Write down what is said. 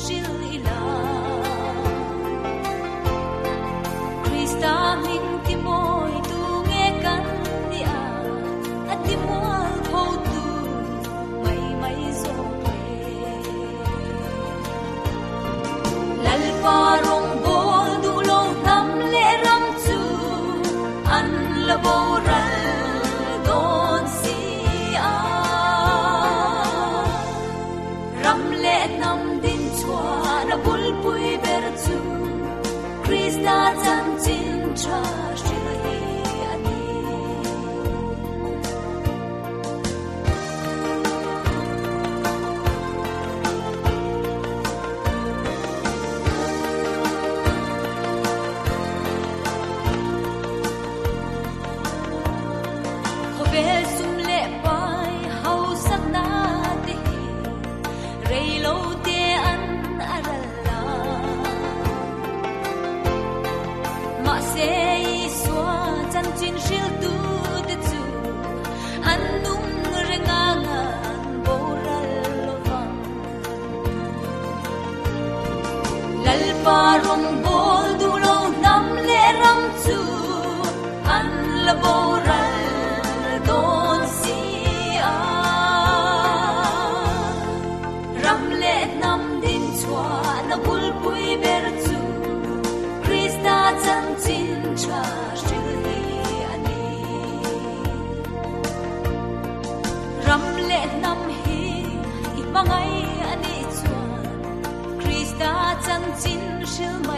shil ila Krista min ti moi tu nge kan dia at ti mual ho tu mai mai zo pe lal parong bol du lo nam le ram chu an la boral don si a ram le nam din chwa na bul pui ber chu Krista chan chin cha shil hi ani khovel sum le pai hau sak na te rei lo te an arala ma se swa chan chin shil tu de chu an nung renga nga boral lovang lal parong bol du lo nam le ram chu an la boral don si a ram le nam din chwa na bul pui ber chu Krista chan chin cha shil hi ani ram le nam hi i mangai ani chuan Krista chan chin shil mai